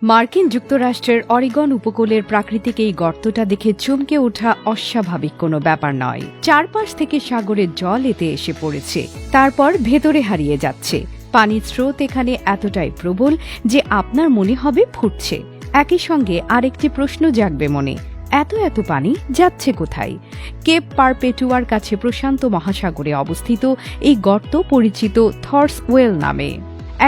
মার্কিন যুক্তরাষ্ট্রের অরিগন উপকূলের প্রাকৃতিক এই গর্তটা দেখে চমকে ওঠা অস্বাভাবিক কোনো ব্যাপার নয়। চারপাশ থেকে সাগরের জল এতে এসে পড়েছে, তারপর ভেতরে হারিয়ে যাচ্ছে। পানির স্রোত এখানে এতটাই প্রবল যে আপনার মনে হবে ফুটছে। একই সঙ্গে আরেকটি প্রশ্ন জাগবে মনে, এত পানি যাচ্ছে কোথায়? কেপ পারপেটুয়ার কাছে প্রশান্ত মহাসাগরে অবস্থিত এই গর্ত পরিচিত থর্স ওয়েল নামে।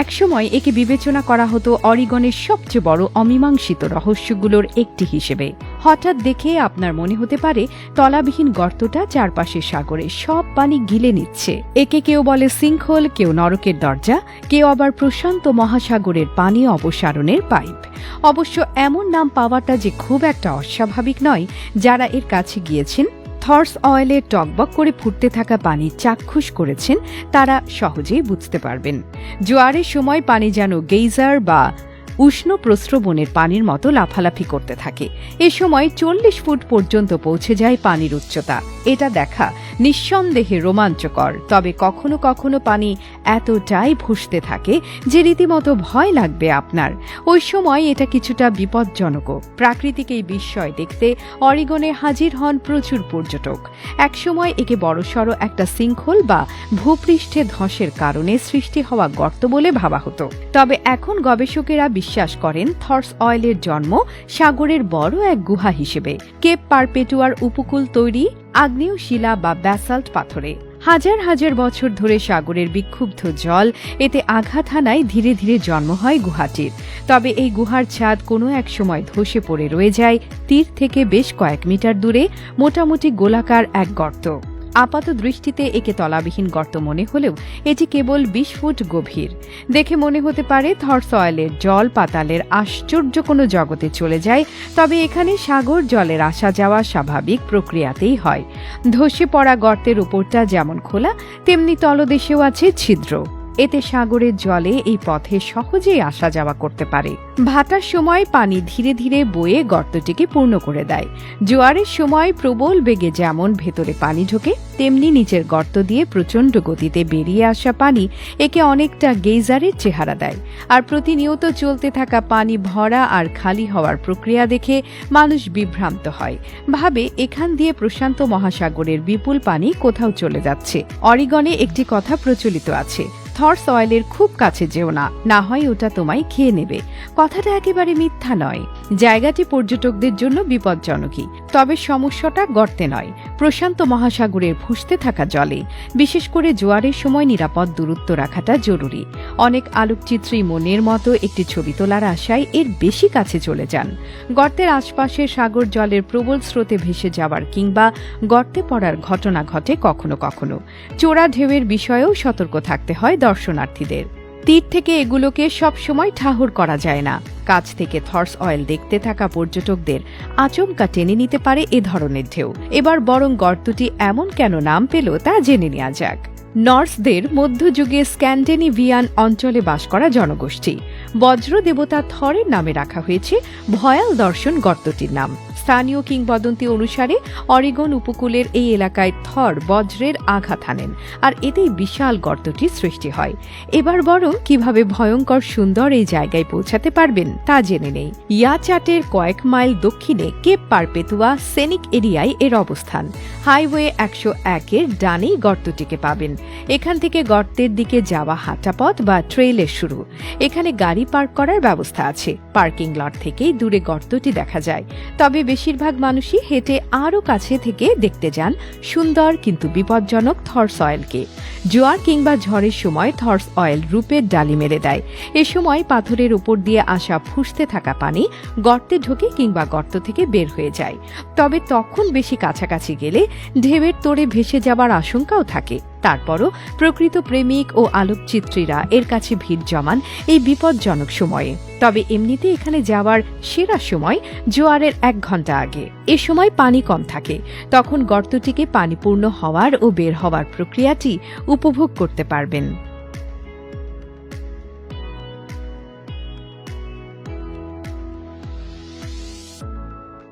একসময় একে বিবেচনা করা হতো অরিগনের সবচেয়ে বড় অমীমাংসিত রহস্যগুলোর একটি হিসেবে। হঠাৎ দেখে আপনার মনে হতে পারে তলাবিহীন গর্তটা চারপাশের সাগরে সব পানি গিলে নিচ্ছে। একে কেউ বলে সিঙ্কহোল, কেউ নরকের দরজা, কেউ আবার প্রশান্ত মহাসাগরের পানি অপসারণের পাইপ। অবশ্য এমন নাম পাওয়াটা যে খুব একটা অস্বাভাবিক নয়। যারা এর কাছে গিয়েছেন, থর্স অয়েলে টকবক করে ফুটতে থাকা পানি চাক্ষুষ করেছেন, তারা সহজেই বুঝতে পারবেন। জোয়ারের সময় পানি যেন গেইজার বা উষ্ণ প্রস্রবণের পানির মতো লাফালাফি করতে থাকে। এ সময় 40 ফুট পর্যন্ত পৌঁছে যায় পানির উচ্চতা। এটা দেখা নিঃসন্দেহে রোমাঞ্চকর, তবে কখনো কখনো পানি এতটাই ফুঁসতে থাকে যে রীতিমতো ভয় লাগবে আপনার। ওই সময় এটা কিছুটা বিপজ্জনকও। প্রাকৃতিক এই বিস্ময় দেখতে অরিগনে হাজির হন প্রচুর পর্যটক। একসময় একে বড়সড় একটা সিঙ্কহোল বা ভূপৃষ্ঠে ধসের কারণে সৃষ্টি হওয়া গর্ত বলে ভাবা হতো। তবে এখন গবেষকেরা বিশ্বাস করেন থর্স অয়েলের জন্ম সাগরের বড় এক গুহা হিসেবে। কেপ পারপেটুয়ার উপকূল তৈরি আগ্নেয় শিলা বা ব্যাসাল্ট পাথরে। হাজার হাজার বছর ধরে সাগরের বিক্ষুব্ধ জল এতে আঘাত হানায় ধীরে ধীরে জন্ম হয় গুহাটির। তবে এই গুহার ছাদ কোনো এক সময় ধসে পড়ে রয়ে যায় তীর থেকে বেশ কয়েক মিটার দূরে মোটামুটি গোলাকার এক গর্ত। আপাত দৃষ্টিতে একে তলাবিহীন গর্ত মনে হলেও এটি কেবল 20 ফুট গভীর। দেখে মনে হতে পারে থর্স অয়েলের জল পাতালের আশ্চর্য কোনো জগতে চলে যায়। তবে এখানে সাগর জলের আসা যাওয়া স্বাভাবিক প্রক্রিয়াতেই হয়। ধসে পড়া গর্তের উপরটা যেমন খোলা, তেমনি তলদেশেও আছে ছিদ্র। এতে সাগরের জলে এই পথে সহজেই আসা যাওয়া করতে পারে। ভাটার সময় পানি ধীরে ধীরে বয়ে গর্তটিকে পূর্ণ করে দেয়। জোয়ারের সময় প্রবল বেগে যেমন ভেতরে পানি ঢোকে, তেমনি নিচের গর্ত দিয়ে প্রচণ্ড গতিতে বেরিয়ে আসা পানি একে অনেকটা গেইজারের চেহারা দেয়। আর প্রতিনিয়ত চলতে থাকা পানি ভরা আর খালি হওয়ার প্রক্রিয়া দেখে মানুষ বিভ্রান্ত হয়, ভাবে এখান দিয়ে প্রশান্ত মহাসাগরের বিপুল পানি কোথাও চলে যাচ্ছে। অরিগনে একটি কথা প্রচলিত আছে, থর্স অয়েলের খুব কাছে যেও না, না হয় ওটা তোমায় খেয়ে নেবে। কথাটা একেবারে মিথ্যা নয়। জায়গাটি পর্যটকদের জন্য বিপজ্জনকই, তবে সমস্যাটা গর্তে নয়, প্রশান্ত মহাসাগরের ফুঁসতে থাকা জলে। বিশেষ করে জোয়ারের সময় নিরাপদ দূরত্ব রাখাটা জরুরি। অনেক আলোকচিত্রী মনের মতো একটি ছবি তোলার আশায় এর বেশি কাছে চলে যান। গর্তের আশপাশে সাগর জলের প্রবল স্রোতে ভেসে যাওয়ার কিংবা গর্তে পড়ার ঘটনা ঘটে কখনো কখনো। চোরা ঢেউয়ের বিষয়েও সতর্ক থাকতে হয় দর্শনার্থীদের। তীর থেকে এগুলোকে সব সময় ঠাহর করা যায় না। কাছ থেকে থর্স অয়েল দেখতে থাকা পর্যটকদের আচমকা টেনে নিতে পারে এ ধরনের ঢেউ। এবার বরং গর্তটি এমন কেন নাম পেল তা জেনে নেওয়া যাক। নর্সদের মধ্যযুগে স্ক্যান্ডিনেভিয়ান অঞ্চলে বাস করা জনগোষ্ঠী। বজ্র দেবতা থরের নামে রাখা হয়েছে ভয়াল দর্শন গর্তটির নাম। স্থানীয় কিংবদন্তি অনুসারে অরিগন উপকূলের এই এলাকায় থর বজ্রের আঘাত হানেন, আর এতেই বিশাল গর্তটির সৃষ্টি হয়। এবার বরং কিভাবে ভয়ঙ্কর সুন্দর এই জায়গায় পৌঁছাতে পারবেন তা জেনে নেই। ইয়াচাটের কয়েক মাইল দক্ষিণে কেপ পারপেতুয়া সেনিক এরিয়ায় এর অবস্থান। হাইওয়ে 101-এর ডানেই গর্তটিকে পাবেন। এখান থেকে গর্তের দিকে যাওয়া হাঁটাপথ বা ট্রেইলের শুরু। এখানে গাড়ি পার্ক করার ব্যবস্থা আছে। পার্কিং লট থেকেই দূরে গর্তটি দেখা যায়। তবে বেশিরভাগ মানুষই হেঁটে আরও কাছে থেকে দেখতে যান সুন্দর কিন্তু বিপজ্জনক থর্স অয়েলকে। জোয়ার কিংবা ঝড়ের সময় থর্স অয়েল রূপের ডালি মেরে দেয়। এ সময় পাথরের উপর দিয়ে আসা ফুঁসতে থাকা পানি গর্তে ঢোকে কিংবা গর্ত থেকে বের হয়ে যায়। তবে তখন বেশি কাছাকাছি গেলে ঢেউয়ের তোড়ে ভেসে যাবার আশঙ্কাও থাকে। তারপরও প্রকৃত প্রেমিক ও আলোকচিত্রীরা এর কাছে ভিড় জমান এই বিপজ্জনক সময়ে। তবে এমনিতে এখানে যাওয়ার সেরা সময় জোয়ারের 1 ঘন্টা আগে। এ সময় পানি কম থাকে, তখন গর্তটিকে পানিপূর্ণ হওয়ার ও বের হওয়ার প্রক্রিয়াটি উপভোগ করতে পারবেন।